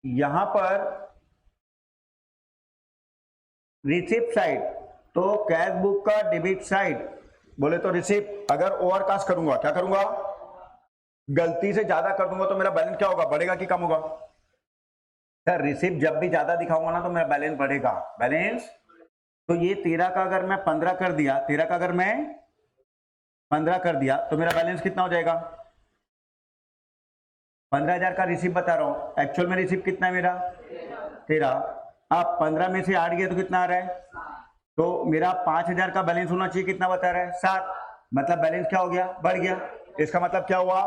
यहां पर receipt side, तो कैश बुक का डेबिट साइड बोले तो रिसिप्ट, अगर ओवरकास्ट करूंगा क्या करूंगा, गलती से ज्यादा कर दूंगा तो मेरा बैलेंस क्या होगा, बढ़ेगा कि कम होगा? सर रिसिप्ट जब भी ज्यादा दिखाऊंगा ना तो मेरा बैलेंस बढ़ेगा, बैलेंस। तो ये 13 का अगर मैं 15 कर दिया, 13 का अगर मैं 15 कर दिया तो मेरा बैलेंस कितना हो जाएगा? 15,000 का रिसिप्ट बता रहा हूं, एक्चुअल में रिसिप्ट कितना है मेरा? 13। अब 15 में से 8 गया तो कितना आ रहा है? तो मेरा 5,000 का बैलेंस होना चाहिए, कितना बता रहा है? 7। मतलब बैलेंस क्या हो गया? बढ़ गया। इसका मतलब क्या हुआ?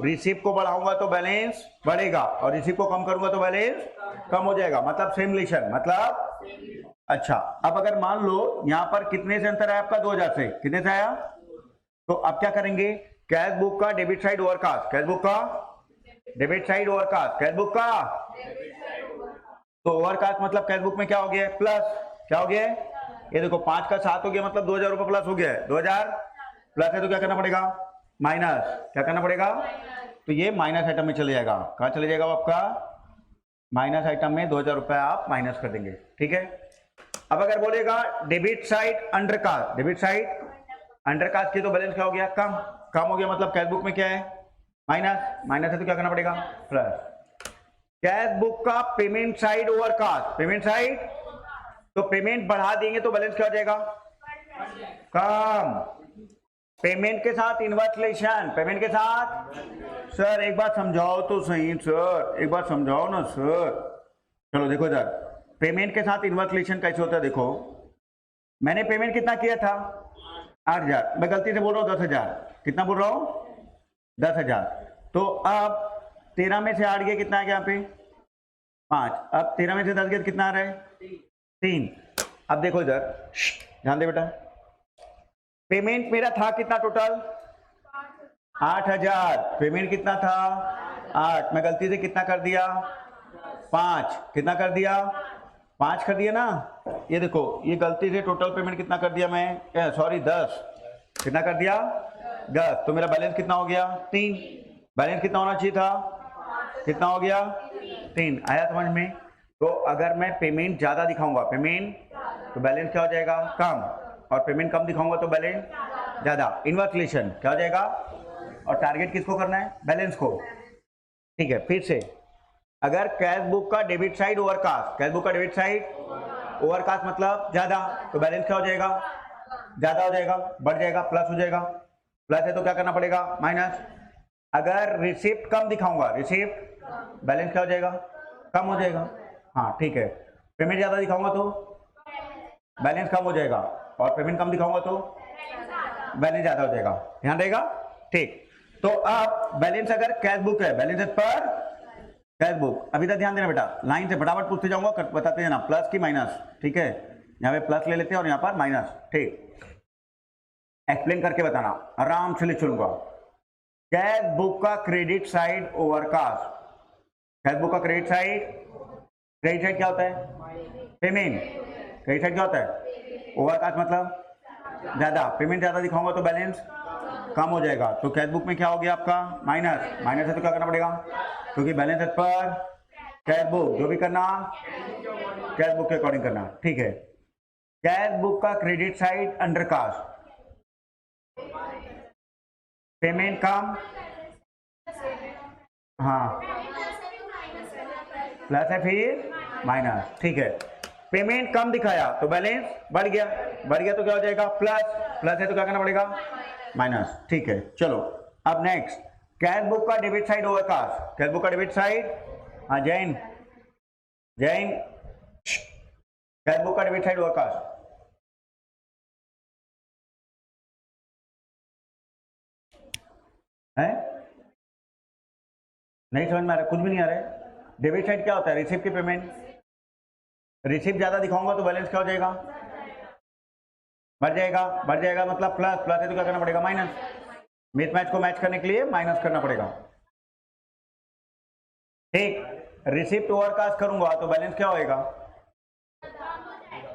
रिसिप्ट को बढ़ाऊंगा तो बैलेंस बढ़ेगा और रिसिप्ट को कम करूंगा तो बैलेंस कम हो जाएगा, मतलब सेम रिलेशन, मतलब। अच्छा, अब अगर मान लो यहां पर कितने से अंतर आया आपका? 2,000 से। कितने से आया? तो अब क्या करेंगे? कैश बुक का debit side overcast, cash book का debit side overcast, cash book का। तो ओवरकास्ट मतलब कैश बुक में क्या हो गया? प्लस। क्या हो गया? ये देखो 5 का 7 हो गया, मतलब 2,000 रुपये प्लस हो गया है। 2,000 प्लस है तो क्या करना पड़ेगा? माइनस। क्या करना पड़ेगा? तो ये माइनस आइटम में चले जाएगा। कहां चले जाएगा आपका? माइनस आइटम में 2,000 रुपये आप माइनस कर देंगे, ठीक है। अब अगर बोलेगा debit side undercast, debit side undercast की तो बैलेंस क्या हो गया? कम। कम हो गया मतलब कैश बुक में क्या है? माइनस। माइनस है तो क्या करना पड़ेगा? प्लस। कैश बुक का payment side overcast, payment side, तो पेमेंट बढ़ा देंगे तो बैलेंस क्या हो जाएगा? कम। पेमेंट के साथ इनवर्स रिलेशन, पेमेंट के साथ। सर एक बात समझाओ तो सही सर, एक बात समझाओ ना सर। चलो देखो इधर, पेमेंट के साथ इनवर्स रिलेशन कैसे होता है? देखो मैंने पेमेंट कितना किया था? 8,000। मैं गलती से बोल रहा हूँ 10,000। कितना बोल रहा हूँ? 10,000। तो अब 13 में से 8 गया, कितना आ गया यहाँ पे? 5। अब 13 में से 10 गया तो कितना आ रहा है? 3। अब देखो इधर, ध्यान दे बेटा, पेमेंट मेरा था कितना टोटल? 8,000। पेमेंट कितना था? 8। मैं गलती से कितना कर दिया? 5। कितना कर दिया? 5 कर दिया ना। ये देखो, ये गलती से टोटल पेमेंट कितना कर दिया मैं? सॉरी 10। कितना कर दिया? 10। तो मेरा बैलेंस कितना हो गया? 3। बैलेंस कितना होना चाहिए था? कितना हो गया? 3। आया समझ में? तो अगर मैं पेमेंट ज्यादा दिखाऊंगा, पेमेंट, तो बैलेंस क्या हो जाएगा? कम। और पेमेंट कम दिखाऊंगा तो बैलेंस ज्यादा। इनवर्स रिलेशन क्या हो जाएगा? और टारगेट किसको करना है? बैलेंस को, ठीक है। फिर से, अगर कैश बुक का debit side overcast, cash book का डेबिट साइड ओवरकास्ट मतलब ज्यादा, तो बैलेंस क्या हो जाएगा? ज्यादा हो जाएगा, बढ़ जाएगा, प्लस हो जाएगा। प्लस है तो क्या करना पड़ेगा? माइनस। अगर रिसिप्ट कम दिखाऊंगा, रिसिप्ट, बैलेंस क्या हो जाएगा? कम हो जाएगा। हाँ ठीक है। पेमेंट ज्यादा दिखाऊंगा तो बैलेंस कम हो जाएगा, और पेमेंट कम दिखाऊंगा तो बैलेंस ज्यादा हो जाएगा। ध्यान रहेगा? ठीक। तो अब बैलेंस अगर कैश बुक है, बैलेंस पर कैश बुक, अभी तक ध्यान देना बेटा, लाइन से फटाफट पूछते जाऊंगा, बताते जाना प्लस की माइनस, ठीक है। यहाँ पे प्लस ले लेते हैं और यहाँ पर माइनस, ठीक। एक्सप्लेन करके बताना, आराम से ले चलूंगा। कैश बुक का credit side overcast, cash book का क्रेडिट साइड, क्रेडिट साइड क्या होता है? पेमेंट। क्रेडिट साइड क्या होता है? ओवरकास्ट मतलब ज्यादा। पेमेंट ज्यादा दिखाऊंगा तो बैलेंस कम हो जाएगा। तो कैश बुक में क्या हो गया आपका? माइनस। माइनस है तो क्या करना पड़ेगा? क्योंकि balance as per cash book, जो भी करना कैश बुक के अकॉर्डिंग करना, ठीक है। कैश बुक का क्रेडिट साइड अंडरकास्ट, पेमेंट कम, हाँ प्लस है फिर माइनस, ठीक है। पेमेंट कम दिखाया तो बैलेंस बढ़ गया, बढ़ गया तो क्या हो जाएगा? प्लस। प्लस है तो क्या करना पड़ेगा? माइनस, ठीक है। चलो अब नेक्स्ट, कैश बुक का debit side overcast, cash book का डेबिट साइड, हाँ जैन, जैन, कैश बुक का डेबिट साइड ओवरकास्ट, है नहीं समझ में आ रहा? कुछ भी नहीं आ रहा है? डेबिट साइड क्या होता है? रिसिप्ट की पेमेंट। रिसिप्ट ज्यादा दिखाऊंगा तो बैलेंस क्या हो जाएगा? बढ़ जाएगा। बढ़ जाएगा मतलब प्लस। प्लस है तो क्या करना पड़ेगा? माइनस। मिसमैच को मैच करने के लिए माइनस करना पड़ेगा, ठीक। रिसिप्ट ओवरकास्ट करूंगा तो बैलेंस क्या होएगा?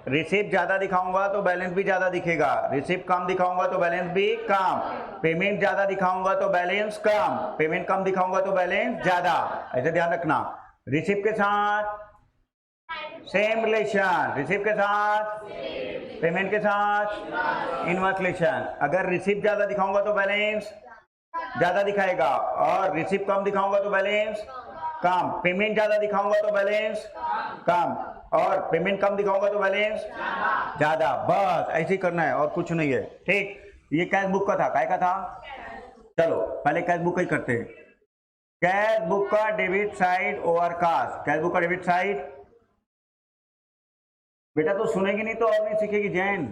रिसिप्ट ज्यादा दिखाऊंगा तो बैलेंस भी ज्यादा दिखेगा, रिसिप्ट कम दिखाऊंगा तो बैलेंस भी कम, पेमेंट ज्यादा दिखाऊंगा तो बैलेंस कम, पेमेंट कम दिखाऊंगा तो बैलेंस ज्यादा। ऐसे ध्यान रखना, रिसिप्ट के साथ सेम रिलेशन, रिसिप्ट के साथ पेमेंट के साथ इनवर्स रिलेशन। अगर रिसिप्ट ज्यादा दिखाऊंगा तो बैलेंस ज्यादा दिखाएगा, और रिसिप्ट कम दिखाऊंगा तो बैलेंस कम। पेमेंट ज्यादा दिखाऊंगा तो बैलेंस कम, और पेमेंट कम दिखाऊंगा तो बैलेंस ज्यादा। बस ऐसे ही करना है और कुछ नहीं है। ठीक, ये कैश बुक का था, काय का था? चलो पहले कैश बुक का ही करते हैं। कैश बुक का debit side overcast, cash book का डेबिट साइड। बेटा तो सुनेगी नहीं तो और नहीं सीखेगी जैन।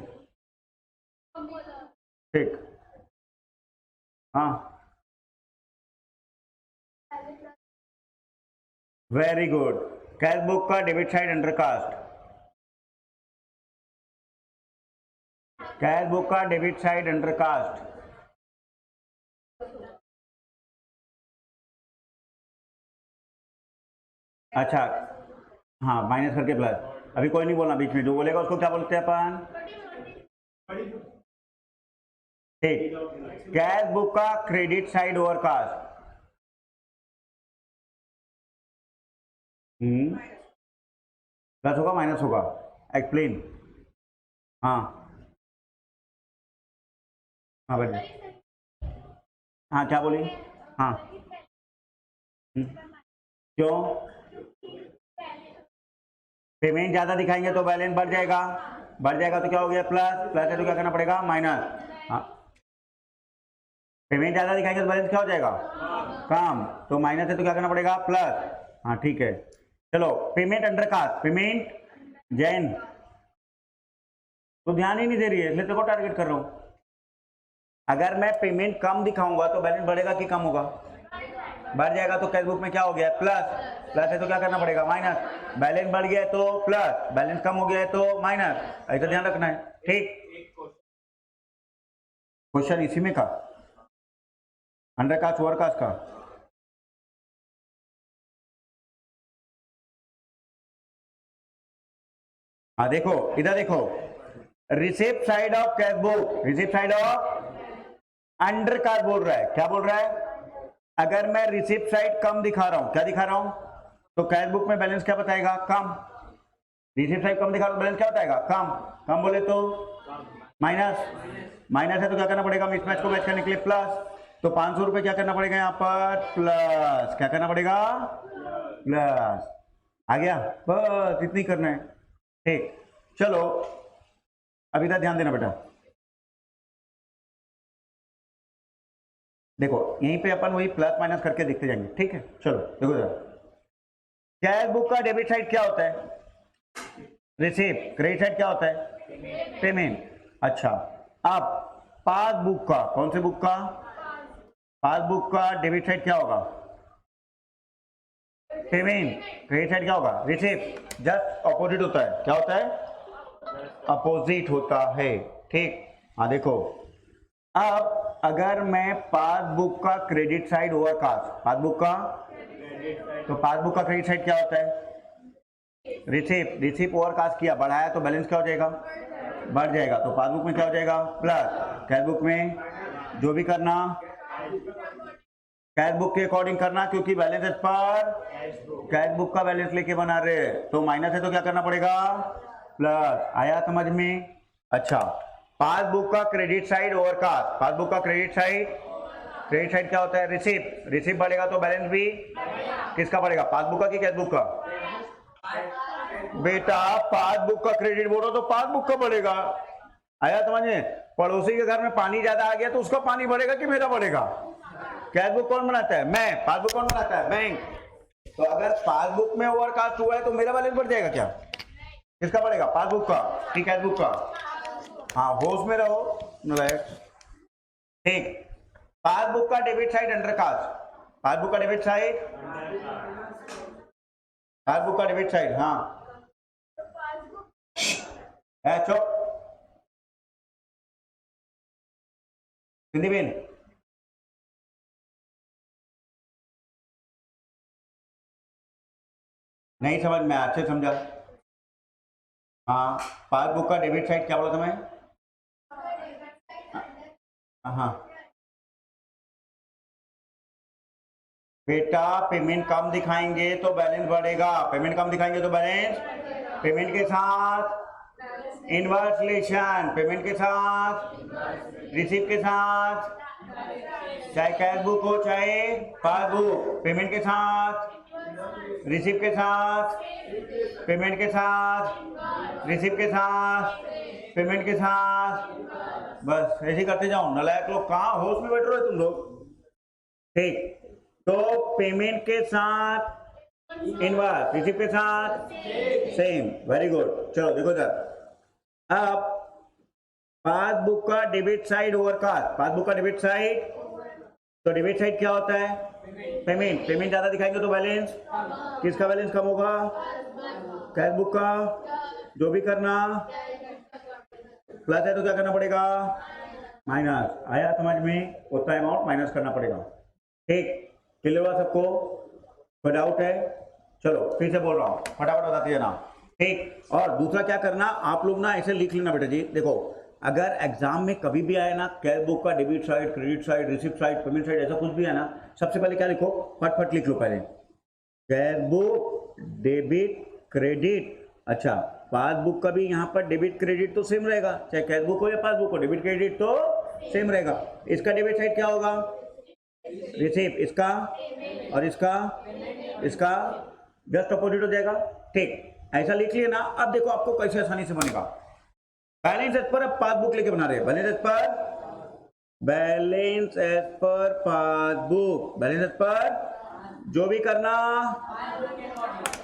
ठीक, हाँ वेरी गुड। कैश बुक का debit side undercast, cash book का डेबिट साइड अंडर कास्ट। अच्छा, हाँ माइनस करके प्लस। अभी कोई नहीं बोलना बीच में, जो बोलेगा उसको क्या बोलते हैं अपन? ठीक, कैश बुक का credit side overcast. Plus होगा माइनस होगा? एक्सप्लेन। हाँ हाँ बेटा, हाँ क्या बोली? हाँ क्यों? पेमेंट ज्यादा दिखाएंगे तो बैलेंस बढ़ जाएगा, बढ़ जाएगा तो क्या हो गया? प्लस, प्लस है तो क्या करना पड़ेगा? माइनस। हाँ, पेमेंट ज्यादा दिखाएंगे तो बैलेंस क्या हो जाएगा? कम, तो माइनस है तो क्या करना पड़ेगा? प्लस। हाँ ठीक है, चलो payment undercast, payment Jain तो ध्यान ही नहीं दे रही है, इसलिए तेरे को टारगेट कर रहा हूं। अगर मैं पेमेंट कम दिखाऊंगा तो बैलेंस बढ़ेगा कि कम होगा? बढ़ जाएगा। तो कैश बुक में क्या हो गया? प्लस, प्लस है तो क्या करना पड़ेगा? माइनस। बैलेंस बढ़ गया है तो प्लस, बैलेंस कम हो गया है तो माइनस। ऐसा ध्यान रखना है। ठीक, क्वेश्चन इसी में का अंडर कास्ट ओवर कास्ट का। हाँ देखो इधर देखो, receipt side of cash book, receipt side of undercast बोल रहा है। क्या बोल रहा है? अगर मैं रिसिप्ट साइड कम दिखा रहा हूं, क्या दिखा रहा हूं? तो कैश बुक में बैलेंस क्या बताएगा? कम। रिसिप्ट साइड कम दिखा रहा हूं, बैलेंस क्या बताएगा? कम। कम बोले तो माइनस, माइनस है तो क्या करना पड़ेगा? मिसमैच को मैच करने के लिए प्लस। तो 500 रुपए क्या करना पड़ेगा यहाँ पर? प्लस। क्या करना पड़ेगा? प्लस। आ गया? बस इतनी करना है। ठीक, चलो अब इधर ध्यान देना बेटा। देखो यहीं पे अपन वही प्लस माइनस करके देखते जाएंगे। ठीक है, चलो देखो जरा। कैश बुक का डेबिट साइड क्या होता है? रिसीप्ट। क्रेडिट साइड क्या होता है? पेमेंट। अच्छा, अब पासबुक का, कौन से बुक का? पासबुक का डेबिट साइड क्या होगा? पेमेंट। क्रेडिट साइड क्या होगा? रिसीप्ट। जस्ट अपोजिट होता है। क्या होता है? अपोजिट होता है। ठीक, हाँ देखो, अब अगर मैं पासबुक का credit side overcast, passbook का, तो पासबुक का क्रेडिट साइड क्या होता है? रिसिप्ट। रिसिप्ट ओवर कास्ट किया, बढ़ाया तो बैलेंस क्या हो जाएगा? बढ़ जाएगा। तो पासबुक में क्या हो जाएगा? प्लस। कैश बुक में जो भी करना कैश बुक के अकॉर्डिंग करना, क्योंकि balance as per cash book का बैलेंस लेके बना रहे। तो माइनस है तो क्या करना पड़ेगा? प्लस। आया समझ में? अच्छा, पासबुक का credit side overcast, passbook का क्रेडिट साइड, क्रेडिट साइड क्या होता है? रिसिप्ट। रिसिप्ट बढ़ेगा तो बैलेंस भी किसका बढ़ेगा? पासबुक का कि कैश बुक का? बेटा पासबुक का क्रेडिट बोलो तो पासबुक का बढ़ेगा। आया समझ में? पड़ोसी के घर में पानी ज्यादा आ गया तो उसका पानी बढ़ेगा कि मेरा बढ़ेगा? कैश बुक कौन बनाता है? मैं। पासबुक कौन बनाता है? बैंक। तो अगर पासबुक में ओवरकास्ट हुआ है तो मेरा बैलेंस बढ़ जाएगा क्या? किसका बढ़ेगा? पासबुक का कि कैश बुक का? हाँ होश में रहो नालायक। ठीक, पासबुक का debit side undercast, passbook का डेबिट साइड, पासबुक का डेबिट साइड। हाँ चुप हिंदी बेन। नहीं समझ में? अच्छे समझा। हाँ, पासबुक का डेबिट साइड क्या बोला था मैं? हाँ बेटा पेमेंट कम दिखाएंगे तो बैलेंस बढ़ेगा, पेमेंट कम दिखाएंगे तो बैलेंस, पेमेंट के साथ इनवर्स रिलेशन, पेमेंट के साथ रिसीव के साथ, चाहे कैश बुक हो चाहे पासबुक, पेमेंट के साथ रिसीव के साथ, पेमेंट के साथ रिसीव के साथ, पेमेंट के साथ, बस ऐसे करते जाओ। नालायक लोग कहाँ होश में बैठ रहे हो तुम लोग। ठीक, तो पेमेंट के साथ इनवर्स, रिसीव के साथ सेम, वेरी गुड। चलो देखो सर, अब पासबुक का डेबिट साइड ओवरकास्ट, पासबुक का डेबिट साइड, तो डेबिट साइड क्या होता है, पेमेंट, पेमेंट ज्यादा दिखाएंगे तो बैलेंस, किसका बैलेंस कम होगा, कैश बुक का, जो भी करना प्लस है तो क्या करना पड़ेगा, माइनस, आया समझ में, उतना अमाउंट माइनस करना पड़ेगा। ठीक, क्लियर हुआ सबको, कोई डाउट है, चलो फिर से बोल रहा हूँ, फटाफट बताते जाना। ठीक, और दूसरा क्या करना, आप लोग ना ऐसे लिख लेना बेटा जी। देखो अगर एग्जाम में कभी भी आए ना कैश बुक का debit side, credit side, receipt side, payment side, ऐसा कुछ भी है ना, सबसे पहले क्या लिखो, फटफट लिख लो पहले, कैश बुक डेबिट क्रेडिट। अच्छा, पासबुक का भी यहाँ पर डेबिट क्रेडिट तो सेम रहेगा, चाहे कैश बुक हो या पासबुक हो, डेबिट क्रेडिट तो सेम रहेगा। इसका डेबिट साइड क्या होगा, रिसीप, इसका और इसका जस्ट अपोजिट हो जाएगा। ठीक, ऐसा लिख लिया ना। अब देखो आपको कैसे आसानी से बनेगा, बैलेंस एज पर, अब पासबुक लेके बना रहे हैं, balance as per, balance as per passbook, balance as per जो भी करना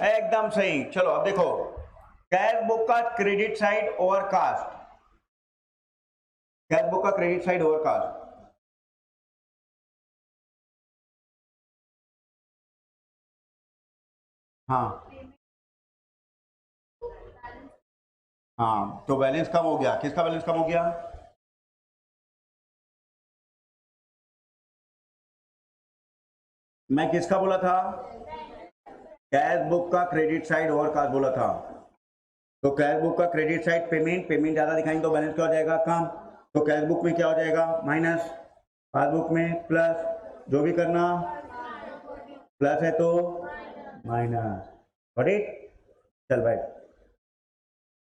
एकदम सही। चलो अब देखो, कैश बुक का credit side overcast, cash book का क्रेडिट साइड ओवरकास्ट, हाँ हाँ, तो बैलेंस कम हो गया, किसका बैलेंस कम हो गया, मैं किसका बोला था, कैश बुक का क्रेडिट साइड ओवरकास्ट बोला था। तो कैश बुक का क्रेडिट साइड पेमेंट, पेमेंट ज्यादा दिखाएंगे तो बैलेंस क्या हो जाएगा, कम, तो कैश बुक में क्या हो जाएगा, माइनस, पासबुक में प्लस, जो भी करना प्लस है तो माइनस, राइट। चल भाई,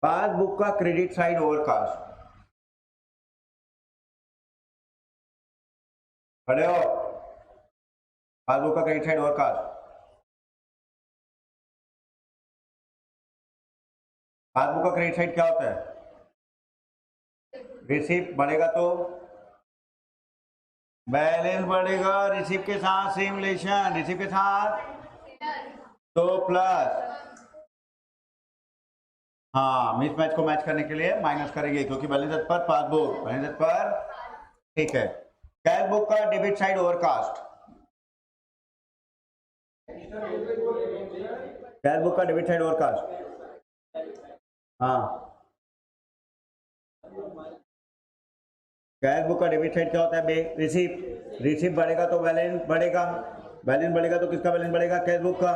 पासबुक का क्रेडिट साइड ओवरकास्ट, खड़े हो, पासबुक का क्रेडिट साइड ओवरकास्ट, पासबुक का क्रेडिट साइड क्या होता है, रिसीप्ट बढ़ेगा तो बैलेंस बढ़ेगा, रिसीप्ट के साथ सेम रिलेशन, रिसीप्ट के साथ तो प्लस, हाँ मिसमैच को मैच करने के लिए माइनस करेंगे, क्योंकि balance as per passbook, balance as per, ठीक है। कैश बुक का debit side overcast, cash book का डेबिट साइड ओवरकास्ट, हाँ कैश बुक का डेबिट साइड क्या होता है बे, रिसीप्ट, रिसीप्ट बढ़ेगा तो बैलेंस बढ़ेगा, बैलेंस बढ़ेगा तो किसका बैलेंस बढ़ेगा, कैश बुक का,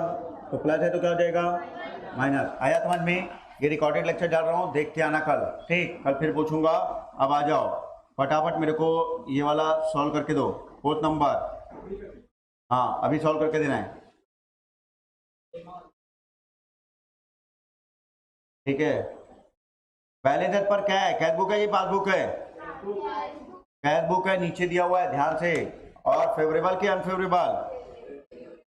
तो प्लस है तो क्या हो जाएगा, माइनस। आया समझ में, ये रिकॉर्डेड लेक्चर डाल रहा हूँ, देख के आना कल, ठीक, कल फिर पूछूंगा। अब आ जाओ फटाफट, मेरे को ये वाला सॉल्व करके दो, 4th नंबर, हाँ अभी सॉल्व करके देना है, ठीक है। बैलेंस एज पर क्या है, कैश बुक है ये पासबुक है, कैश बुक है, नीचे दिया हुआ है ध्यान से, और फेवरेबल की अनफेवरेबल,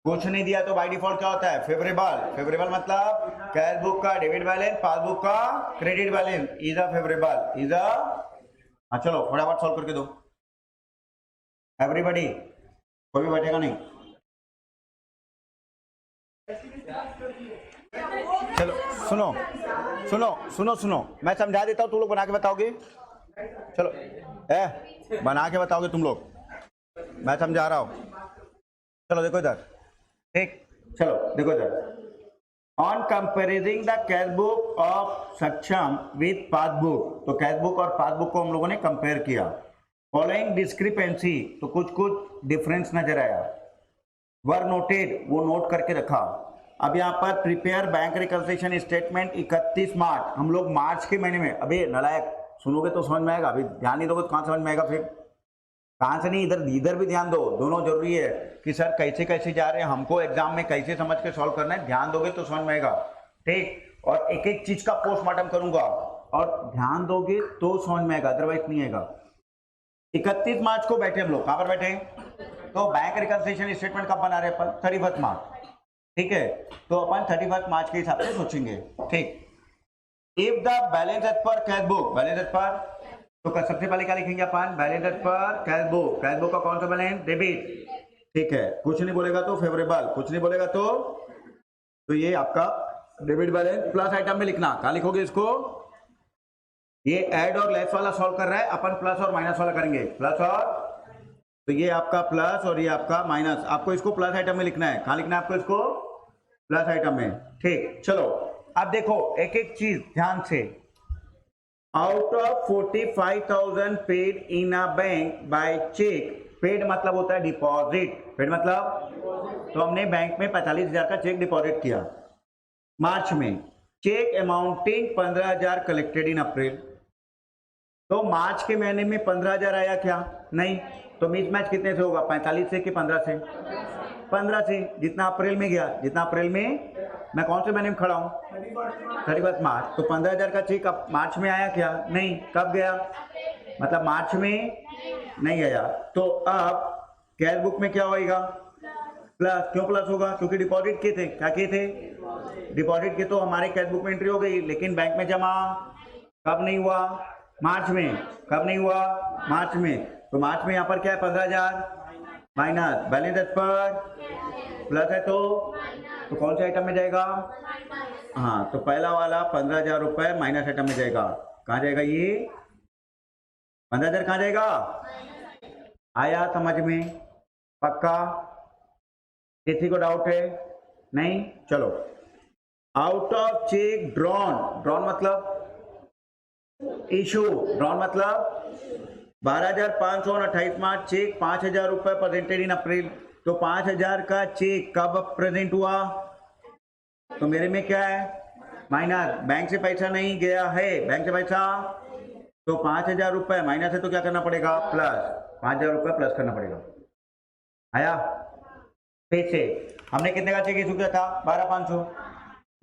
कुछ नहीं दिया तो बाय डिफॉल्ट क्या होता है, फेवरेबल, फेवरेबल मतलब कैश बुक का डेबिट बैलेंस, पासबुक का credit balance is a favourable, is a, हाँ चलो फटाफट सॉल्व करके दो एवरीबॉडी, कोई भी बैठेगा नहीं। चलो सुनो सुनो सुनो सुनो, मैं समझा देता हूँ, तुम लोग बना के बताओगे, चलो बना के बताओगे तुम लोग, मैं समझा रहा हूँ, चलो देखो इधर, ठीक, चलो देखो इधर, on कंपेरिजिंग the cash book of सक्षम विथ पासबुक, तो कैश बुक और पासबुक को हम लोगों ने कंपेयर किया, फॉलोइंग डिस्क्रिपेंसी, तो कुछ कुछ डिफरेंस नजर आया, वर नोटेड, वो नोट करके रखा। अब यहाँ पर प्रिपेयर बैंक रिकंसिलिएशन स्टेटमेंट 31 मार्च, हम लोग मार्च के महीने में, अबे नालायक सुनोगे तो समझ में आएगा, अभी ध्यान नहीं दोगे तो कहाँ समझ में आएगा फिर, कहाँ से नहीं, इधर इधर भी ध्यान दो, दोनों जरूरी है कि सर कैसे कैसे जा रहे हैं, हमको एग्जाम में कैसे समझ के सॉल्व करना है, ध्यान दोगे तो समझ में आएगा। ठीक, और एक एक चीज का पोस्टमार्टम करूंगा और ध्यान दोगे तो समझ में आएगा, अदरवाइज नहीं आएगा। 31 मार्च को बैठे हम लोग, कहां पर बैठे, तो बैंक रिकंसिलिएशन स्टेटमेंट कब बना रहे अपन, 31 मार्च। ठीक है, तो अपन 31 मार्च के हिसाब से सोचेंगे। ठीक, if the balance as per cash book, balance as per, तो सबसे पहले क्या लिखेंगे अपन, balance as per cash book, cash book का कौन सा बैलेंस, डेबिट। ठीक है, कुछ नहीं बोलेगा तो फेवरेबल, कुछ नहीं बोलेगा तो ये आपका डेबिट बैलेंस। प्लस आइटम में लिखना, कहां लिखोगे इसको, ये ऐड और लेस वाला सॉल्व कर रहा है, अपन प्लस और माइनस वाला करेंगे, प्लस और, तो ये आपका प्लस और ये आपका माइनस, आपको इसको प्लस आइटम में लिखना है, कहां लिखना है आपको इसको, प्लस आइटम में। ठीक, चलो अब देखो एक एक चीज ध्यान से, out of 45,000 paid in a bank by cheque, paid मतलब होता है डिपॉजिट, पेड मतलब, तो हमने बैंक में 45,000 का चेक डिपॉजिट किया मार्च में, चेक अमाउंटिंग 15,000 कलेक्टेड इन अप्रैल, तो मार्च के महीने में 15,000 आया क्या, नहीं, तो मिसमैच कितने से होगा, 45 से कि 15 से, 15 से, जितना अप्रैल में गया, जितना अप्रैल में, मैं कौन से महीने में खड़ा हूं, 31 मार्च, तो 15,000 का चेक अब मार्च में आया क्या, नहीं, कब गया, मतलब मार्च में नहीं आया, तो अब कैश बुक में क्या होएगा, प्लस, क्यों प्लस होगा, क्योंकि डिपॉजिट किए थे, क्या किए थे, डिपॉजिट किए, तो हमारे कैश बुक में एंट्री हो गई, लेकिन बैंक में जमा कब नहीं हुआ, मार्च में, कब नहीं हुआ, मार्च में, तो मार्च में यहाँ पर क्या है, 15,000 minus balance as per plus है, तो कौन से आइटम में जाएगा, हाँ, तो पहला वाला 15,000 रुपए माइनस आइटम में जाएगा, कहाँ जाएगा ये 15,000, कहाँ जाएगा, आया समझ में, पक्का, किसी को डाउट है, नहीं, चलो, out of check drawn, drawn मतलब इशू, ड्रॉन मतलब 12,528 मार्च, चेक 5,000 रुपए प्रेजेंटेड इन अप्रैल, तो 5,000 का चेक कब प्रेजेंट हुआ, तो मेरे में क्या है, माइनस, बैंक से पैसा नहीं गया है, बैंक से पैसा, तो 5,000 रुपए माइनस है, तो क्या करना पड़ेगा, प्लस, 5,000 रुपए प्लस करना पड़ेगा, आया, फिर से हमने कितने का चेक इशू किया था, 12,500,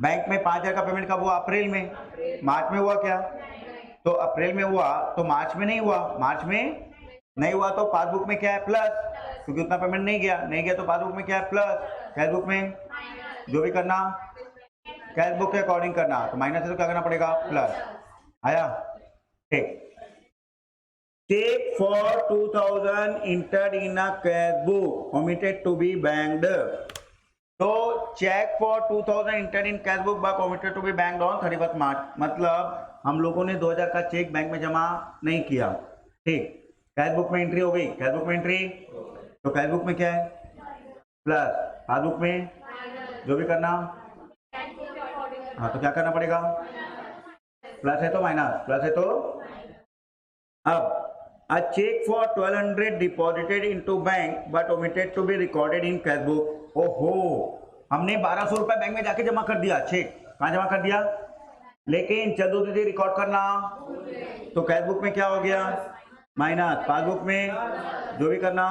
बैंक में 5,000 का पेमेंट कब हुआ, अप्रैल में, मार्च में हुआ क्या, तो अप्रैल में हुआ, तो मार्च में नहीं हुआ, मार्च में नहीं हुआ, तो पासबुक में क्या है, प्लस, क्योंकि उतना पेमेंट नहीं गया, तो पासबुक में क्या है, प्लस, कैश बुक में जो भी करना कैश बुक के अकॉर्डिंग करना, तो माइनस है तो क्या करना पड़ेगा, प्लस, आया, ठीक, cheque for 2,000 entered in a cash book omitted to be banked, तो cheque for 2,000 entered in cash book by omitted to be banked on 31 March, मतलब हम लोगों ने 2,000 का चेक बैंक में जमा नहीं किया, ठीक, कैश बुक में एंट्री हो गई, कैश बुक में एंट्री, तो कैश बुक में क्या है, प्लस, पासबुक में जो भी करना, हाँ, तो क्या करना पड़ेगा, प्लस है तो माइनस, प्लस है तो, अब a check for 1,200 deposited into bank but omitted to be recorded in cash book, ओहो, हमने 1,200 रुपए बैंक में जाके जमा कर दिया, चेक कहाँ जमा कर दिया, लेकिन चलो तुझे रिकॉर्ड करना, तो कैश बुक में क्या हो गया, माइनस, पासबुक में जो भी करना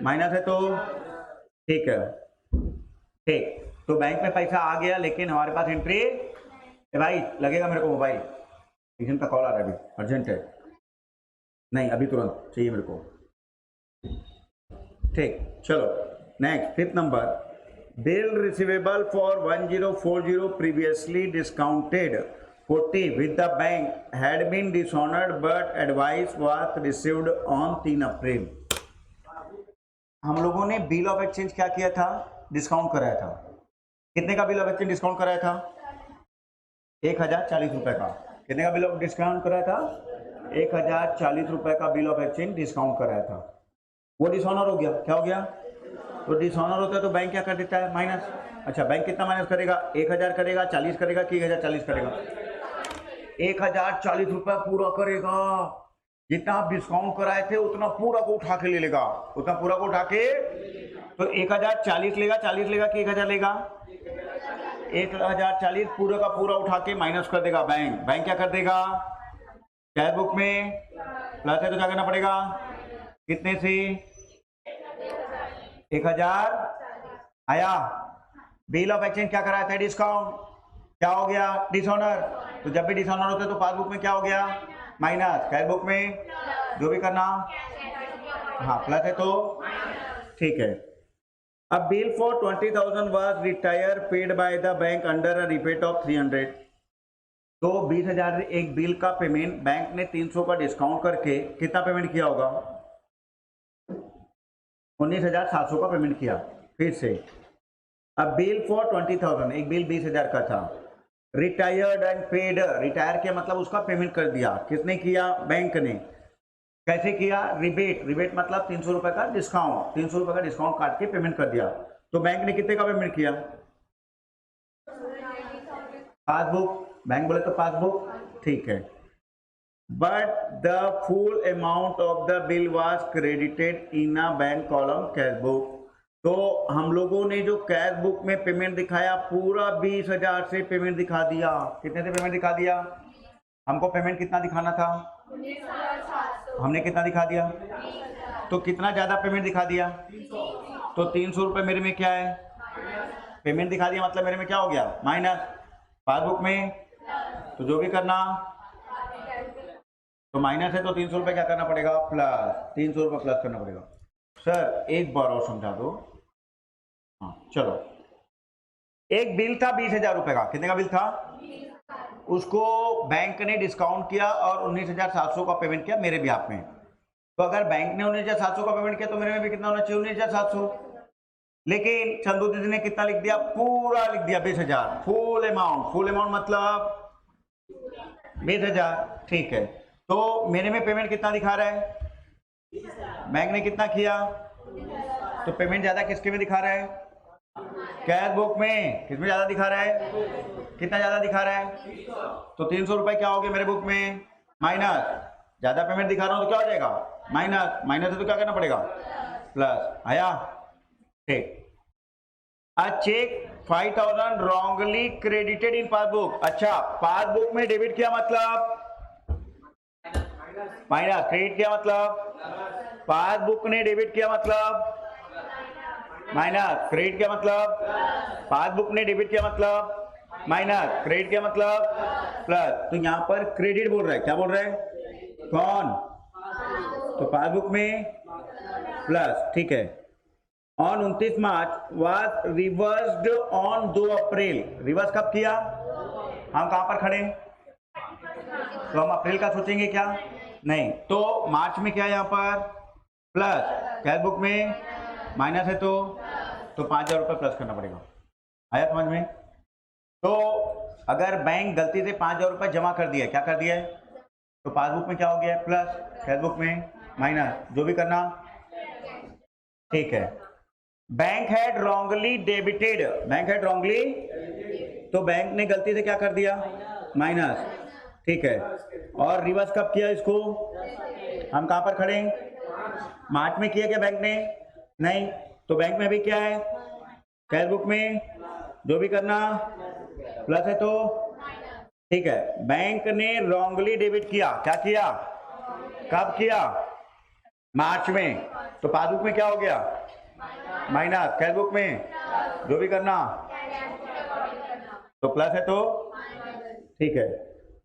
माइनस है, तो ठीक है, ठीक, तो बैंक में पैसा आ गया, लेकिन हमारे पास एंट्री, भाई लगेगा मेरे को मोबाइल, ट्यूशन का कॉल आ रहा है, अभी अर्जेंट है, नहीं अभी तुरंत चाहिए मेरे को, ठीक, चलो next, fifth number, bill receivable for 1040 previously discounted 40 with the bank had been dishonored but advice was received on 3 अप्रैल। हम लोगों ने बिल ऑफ एक्सचेंज क्या किया था, डिस्काउंट कराया था, कितने का बिल ऑफ एक्सचेंज डिस्काउंट कराया था, 1,040 रुपए का, कितने का बिल ऑफ डिस्काउंट कराया था, 1,040 रुपए का बिल ऑफ एक्सचेंज डिस्काउंट कराया था, वो डिसऑनर हो गया, क्या हो गया, तो डिसऑनर होता है तो बैंक क्या कर देता है, माइनस, अच्छा बैंक कितना माइनस करेगा, 1,000 करेगा, 40 करेगा कि 1,040 करेगा, 1,040 रुपए पूरा करेगा, जितना आप डिस्काउंट कराए थे उतना पूरा को उठा के ले लेगा, उतना पूरा को उठा के, तो 1,040 लेगा, 40 लेगा कि 1,000 लेगा, 1,040 पूरा का पूरा उठा के माइनस कर देगा बैंक, बैंक क्या कर देगा, कैश बुक में प्लस है तो क्या करना पड़ेगा, कितने से? 1000 आया। बिल ऑफ एक्सचेंज क्या कराया था? डिस्काउंट। क्या हो गया? डिसऑनर। तो जब भी डिसऑनर होते तो पासबुक में क्या हो गया? माइनस। कैश बुक में जो भी करना, हाँ प्लस है तो ठीक है। अब bill for 20,000 was retire paid by the bank under a rebate of 300। तो 20,000 एक बिल का पेमेंट बैंक ने 300 का डिस्काउंट करके कितना पेमेंट किया होगा? 19,700 का पेमेंट किया। फिर से अब बिल फॉर 20,000, एक बिल 20,000 का था। रिटायर्ड एंड पेड, रिटायर किया मतलब उसका पेमेंट कर दिया। किसने किया? बैंक ने। कैसे किया? रिबेट। रिबेट मतलब 300 रुपए का डिस्काउंट, 300 रुपए का डिस्काउंट काट के पेमेंट कर दिया। तो बैंक ने कितने का पेमेंट किया? पासबुक। बैंक बोले तो पासबुक, ठीक है। But the full amount of the bill was credited in a bank column cash book. तो हम लोगों ने जो कैश बुक में पेमेंट दिखाया पूरा 20,000 से पेमेंट दिखा दिया। कितने से पेमेंट दिखा दिया? हमको पेमेंट कितना दिखाना था? हमने कितना दिखा दिया? तो कितना ज्यादा पेमेंट दिखा दिया? तो 300 रुपए मेरे में क्या है? पेमेंट दिखा दिया मतलब मेरे में क्या हो गया? माइनस। पासबुक में तो जो भी करना, तो माइनस है तो 300 रुपए क्या करना पड़ेगा? प्लस। 300 रुपए प्लस करना पड़ेगा। सर एक बार और समझा दो। हाँ चलो, एक बिल था 20,000 रुपए का। कितने का बिल था? उसको बैंक ने डिस्काउंट किया और 19,700 का पेमेंट किया मेरे बिहाफ में। तो अगर बैंक ने 19,700 का पेमेंट किया तो मेरे में भी कितना होना चाहिए? 19,700। लेकिन चंदू दीदी ने कितना लिख दिया? पूरा लिख दिया 20,000, फुल अमाउंट। फुल अमाउंट मतलब 20,000, ठीक है। तो मेरे में पेमेंट कितना दिखा रहा है? बैंक ने कितना किया? तो पेमेंट ज्यादा किसके में दिखा रहा है? कैश बुक में। किसमें ज्यादा दिखा रहा है? कितना ज्यादा दिखा रहा है? तो 300 रुपए क्या हो गया मेरे बुक में? माइनस। ज्यादा पेमेंट दिखा रहा हूं तो क्या हो जाएगा? माइनस। माइनस है तो क्या करना पड़ेगा? प्लस। आया? ठीक। A cheque 5,000 wrongly credited in passbook. अच्छा, पासबुक में डेबिट किया मतलब माइनस, क्रेडिट किया मतलब पासबुक ने डेबिट किया मतलब माइनस, क्रेडिट किया मतलब पासबुक ने डेबिट किया मतलब माइनस, क्रेडिट किया मतलब प्लस। तो यहां पर क्रेडिट बोल रहा है। क्या बोल रहा है? कौन? तो पासबुक में प्लस, ठीक है। On 29 March was reversed on 2 April. Reverse कब किया? हम कहां पर खड़े? तो हम अप्रैल का सोचेंगे क्या? नहीं। तो मार्च में क्या है यहां पर? प्लस। कैश बुक में माइनस है तो 5,000 रुपये प्लस करना पड़ेगा। आया समझ में? तो अगर बैंक गलती से 5,000 रुपये जमा कर दिया, क्या कर दिया है? तो पासबुक में क्या हो गया? प्लस। कैश बुक में माइनस, जो भी करना, ठीक है। Bank had wrongly debited. Bank had wrongly, तो बैंक ने गलती से क्या कर दिया? माइनस, ठीक है। और रिवर्स कब किया इसको? हम कहां पर खड़े? मार्च में किया क्या बैंक ने? नहीं। तो बैंक में भी क्या है? कैश बुक में जो भी करना, प्लस है तो ठीक है। बैंक ने रॉन्गली डेबिट किया। क्या किया? कब किया? मार्च में। तो पासबुक में क्या हो गया? माइनस। कैश बुक में जो भी करना, तो प्लस है तो ठीक है।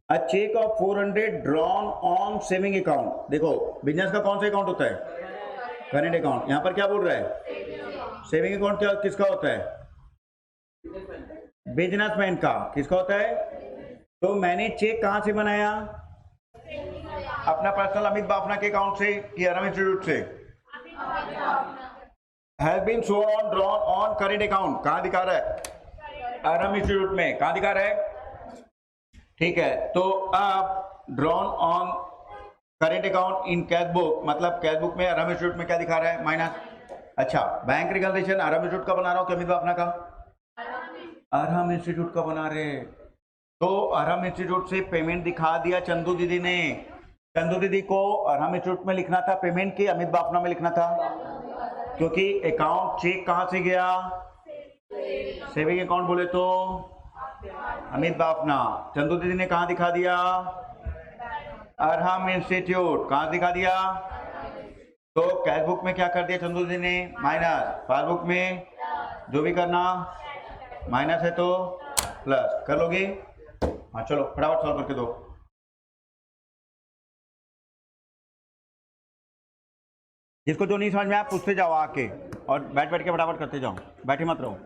A cheque of 400 drawn on saving account. देखो बिजनेस का कौन सा अकाउंट होता है? Current account. यहां पर क्या बोल रहा है? सेविंग अकाउंट क्या किसका होता है? बिजनेसमैन का। किसका होता है? तो मैंने चेक कहां से बनाया? अपना पर्सनल अमित बाफना के अकाउंट से कि अरम इंस्टीट्यूट से? Has been shown on drawn on current account. कहां दिखा रहा है? अरम इंस्टीट्यूट में। कहां दिखा रहा है? ठीक है। तो अब drawn on current account in cash book मतलब कैश बुक में अरम इंस्टीट्यूट में क्या दिखा रहा है? माइनस। अच्छा, बैंक रिकॉन्सिलिएशन अरम इंस्टीट्यूट का बना रहा हूं कि अमित बाफना का? अरहम इंस्टीट्यूट का बना रहे। तो अरहम इंस्टीट्यूट से पेमेंट दिखा दिया चंदू दीदी ने। चंदू दीदी को अरहम इंस्टीट्यूट में लिखना था पेमेंट की अमित बाफना में लिखना था? क्योंकि अकाउंट चेक कहां से गया? सेविंग अकाउंट बोले तो अमित बाफना। चंदू दीदी ने कहां दिखा दिया? अरहम इंस्टीट्यूट। कहां दिखा दिया? तो कैश बुक में क्या कर दिया चंदू जी ने, माइनस, पासबुक में जो भी करना माइनस है तो प्लस कर लोगे। हाँ चलो फटाफट सॉल्व करके दो। जिसको जो नहीं समझ में आया पूछते जाओ आके, और बैठ बैठ के फटाफट करते जाओ, बैठे मत रहो।